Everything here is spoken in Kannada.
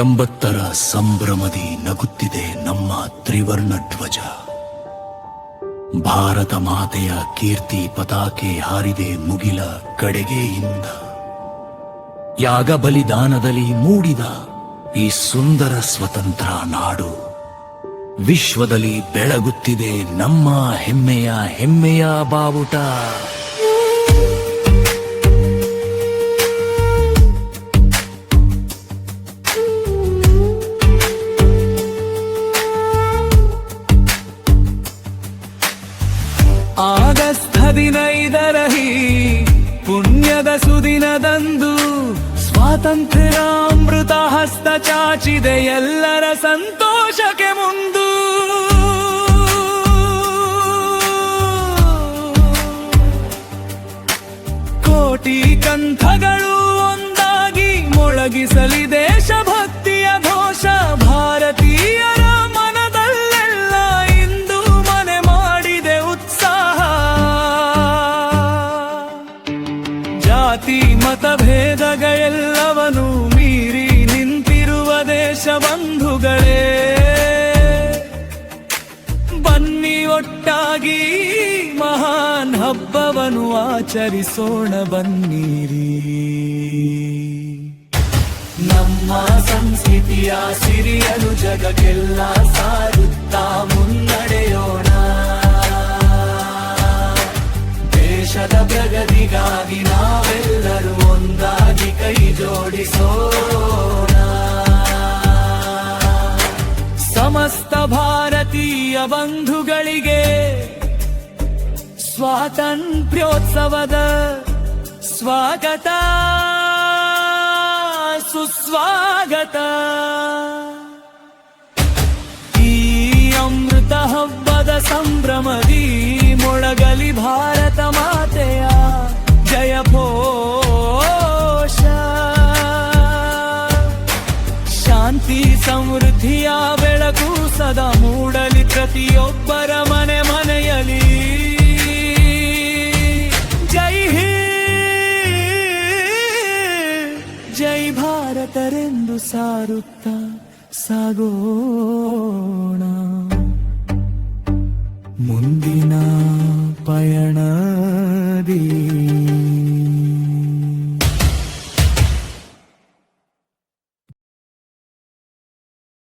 ಎಂಬತ್ತರ ಸಂಭ್ರಮದಿ ನಗುತ್ತಿದೆ ನಮ್ಮ ತ್ರಿವರ್ಣ ಧ್ವಜ. ಭಾರತ ಮಾತೆಯ ಕೀರ್ತಿ ಪತಾಕೆ ಹಾರಿದೆ ಮುಗಿಲ ಕಡೆಗೆಯಿಂದ. ಯಾಗ ಬಲಿದಾನದಲ್ಲಿ ಮೂಡಿದ ಈ ಸುಂದರ ಸ್ವತಂತ್ರ ನಾಡು ವಿಶ್ವದಲ್ಲಿ ಬೆಳಗುತ್ತಿದೆ ನಮ್ಮ ಹೆಮ್ಮೆಯ ಬಾವುಟ. ಆಗಸ್ಟ್ 15 ಪುಣ್ಯದ ಸುದಿನದಂದು ಸ್ವಾತಂತ್ರ್ಯಾಮೃತ ಹಸ್ತ ಚಾಚಿದೆ ಎಲ್ಲರ ಸಂತೋಷಕ್ಕೆ ಮುಂದು. ಕೋಟಿ ಕಂಠಗಳು ಒಂದಾಗಿ ಮೊಳಗಿಸಲಿ ದೇಶಭಕ್ತಿಯ ಘೋಷ. ಭಾರತೀಯರ ಮನದಲ್ಲೆಲ್ಲ ಇಂದು ಮನೆ ಮಾಡಿದೆ ಉತ್ಸಾಹ. ಜಾತಿ ಮತಭೇದಗಳೆಲ್ಲವನು ಮೀರಿ ನಿಂತಿರುವ ದೇಶ ಬಂಧುಗಳೇ, ಬನ್ನಿ ಒಟ್ಟಾಗಿ ಮಹಾನ್ ಹಬ್ಬವನ್ನು ಆಚರಿಸೋಣ ಬನ್ನಿರಿ. ನಮ್ಮ ಸಂಸ್ಕೃತಿಯ ಸಿರಿಯಲು ಜಗಕ್ಕೆಲ್ಲ ಸಾರುತ್ತಾ ಮುನ್ನಡೆಯೋಣ. ದೇಶದ ಪ್ರಗತಿಗಾಗಿ ನಾವೆಲ್ಲರೂ ಒಂದಾಗಿ ಕೈ ಜೋಡಿಸೋಣ. ಸಮಸ್ತ ಭಾರತೀಯ ಬಂಧುಗಳಿಗೆ ಸ್ವಾತಂತ್ರ್ಯೋತ್ಸವದ ಸ್ವಾಗತ ಸುಸ್ವಾಗತ. ಈ ಅಮೃತ ಹಬ್ಬದ ಸಂಭ್ರಮದಿ ಮೊಳಗಲಿ ಭಾರತ ಮಾತೆಯ ಜಯ ಘೋಷ. ಶಾಂತಿ ಸಮೃದ್ಧಿಯ ಬೆಳಕು ಸದಾ ಮೂಡಲಿ ಪ್ರತಿಯೊಬ್ಬರ ಮನೆ ಮನೆಯಲಿ. ಜೈ ಹಿಂದ್ ಜೈ ಭಾರತರೆಂದು ಸಾರುತ್ತಾ ಸಾಗೋಣ ಮುಂದಿನ ಪಯಣ.